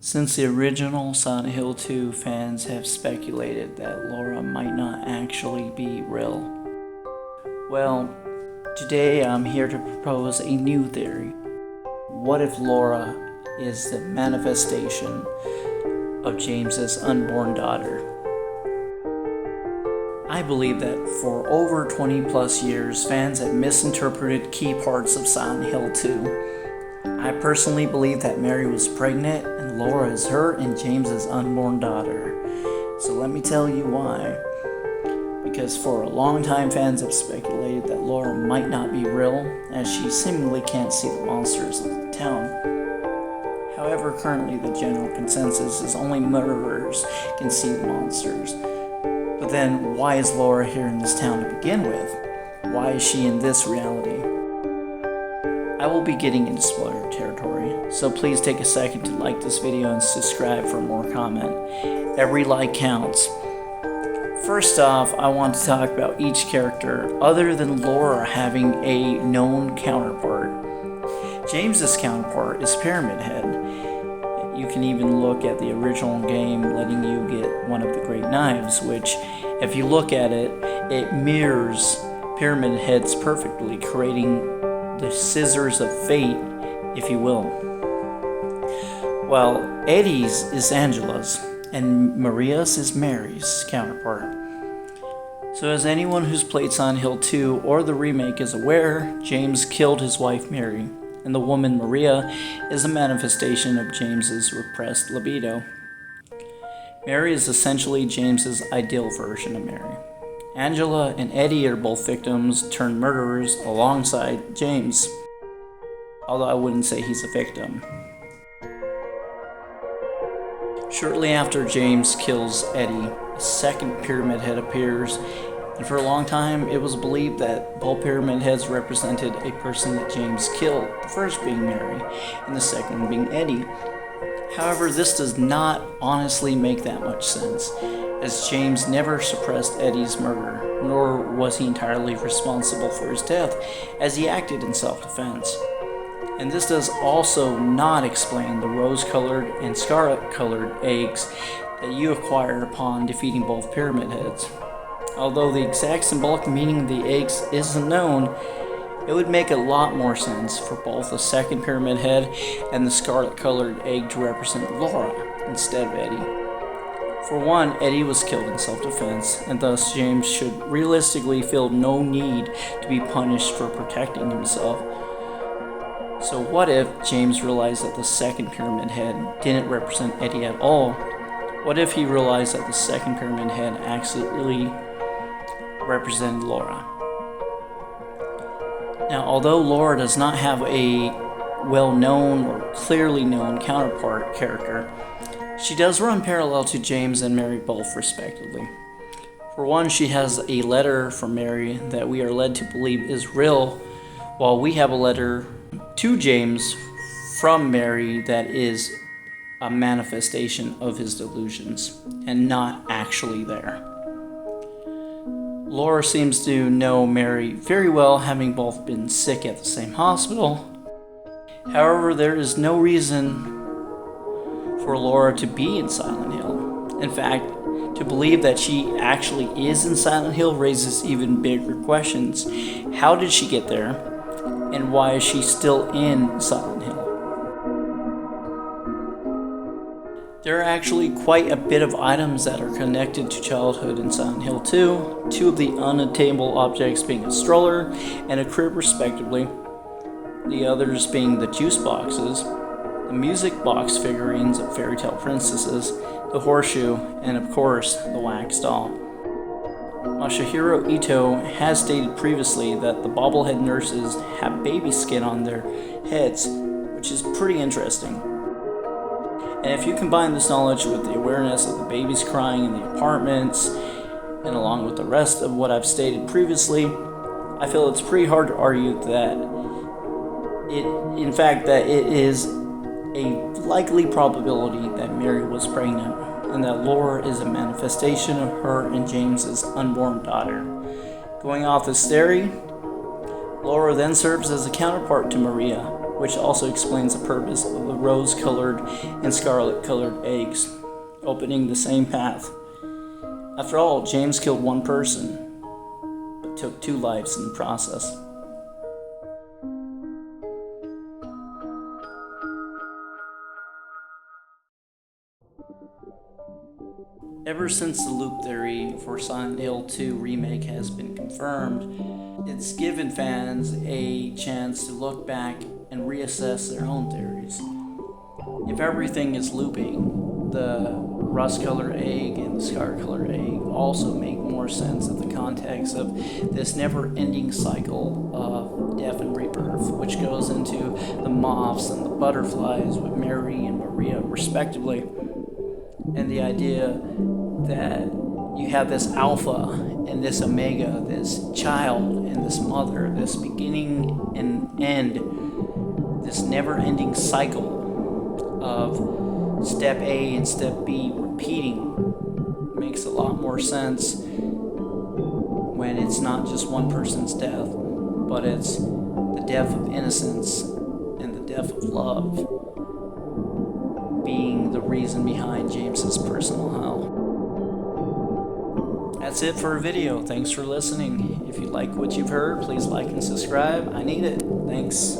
Since the original Silent Hill 2, fans have speculated that Laura might not actually be real. Well, today I'm here to propose a new theory. What if Laura is the manifestation of James's unborn daughter? I believe that for over 20 plus years, fans have misinterpreted key parts of Silent Hill 2. I personally believe that Mary was pregnant and Laura is her and James's unborn daughter. So let me tell you why. Because for a long time, fans have speculated that Laura might not be real, as she seemingly can't see the monsters of the town. However, currently the general consensus is only murderers can see the monsters. But then, why is Laura here in this town to begin with? Why is she in this reality? I will be getting into spoiler territory, so please take a second to like this video and subscribe for more comment. Every like counts. First off, I want to talk about each character other than Laura having a known counterpart. James's counterpart is Pyramid Head. You can even look at the original game letting you get one of the great knives, which, if you look at it, it mirrors Pyramid Head's perfectly, creating the scissors of fate, if you will. While Eddie's is Angela's, and Maria's is Mary's counterpart. So as anyone who's played Silent Hill 2 or the remake is aware, James killed his wife Mary, and the woman Maria is a manifestation of James's repressed libido. Mary is essentially James's ideal version of Mary. Angela and Eddie are both victims turned murderers alongside James, although I wouldn't say he's a victim. Shortly after James kills Eddie, a second Pyramid Head appears, and for a long time it was believed that both Pyramid Heads represented a person that James killed, the first being Mary and the second one being Eddie. However, this does not honestly make that much sense, as James never suppressed Eddie's murder, nor was he entirely responsible for his death, as he acted in self-defense. And this does also not explain the rose-colored and scarlet-colored eggs that you acquired upon defeating both Pyramid Heads. Although the exact symbolic meaning of the eggs isn't known, it would make a lot more sense for both the second Pyramid Head and the scarlet-colored egg to represent Laura instead of Eddie. For one, Eddie was killed in self-defense, and thus James should realistically feel no need to be punished for protecting himself. So what if James realized that the second Pyramid Head didn't represent Eddie at all? What if he realized that the second Pyramid Head actually represented Laura? Now, although Laura does not have a well-known or clearly known counterpart character, she does run parallel to James and Mary both, respectively. For one, she has a letter from Mary that we are led to believe is real, while we have a letter to James from Mary that is a manifestation of his delusions and not actually there. Laura seems to know Mary very well, having both been sick at the same hospital. However, there is no reason for Laura to be in Silent Hill. In fact, to believe that she actually is in Silent Hill raises even bigger questions. How did she get there? And why is she still in Silent Hill? There are actually quite a bit of items that are connected to childhood in Silent Hill 2, two of the unattainable objects being a stroller and a crib respectively, the others being the juice boxes, the music box figurines of fairy tale princesses, the horseshoe, and of course, the wax doll. Masahiro Ito has stated previously that the bobblehead nurses have baby skin on their heads, which is pretty interesting. And if you combine this knowledge with the awareness of the babies crying in the apartments, and along with the rest of what I've stated previously, I feel it's pretty hard to argue that it is a likely probability that Mary was pregnant, and that Laura is a manifestation of her and James's unborn daughter. Going off this theory, Laura then serves as a counterpart to Maria, which also explains the purpose of the rose-colored and scarlet-colored eggs, opening the same path. After all, James killed one person, but took 2 lives in the process. Ever since the loop theory for Silent Hill 2 remake has been confirmed, it's given fans a chance to look back and reassess their own theories. If everything is looping, the rust-colored egg and the scar-colored egg also make more sense in the context of this never-ending cycle of death and rebirth, which goes into the moths and the butterflies with Mary and Maria respectively. And the idea that you have this alpha and this omega, this child and this mother, this beginning and end, this never-ending cycle of step A and step B repeating makes a lot more sense when it's not just one person's death, but it's the death of innocence and the death of love being the reason behind James's personal hell. That's it for a video. Thanks for listening. If you like what you've heard, please like and subscribe. I need it. Thanks.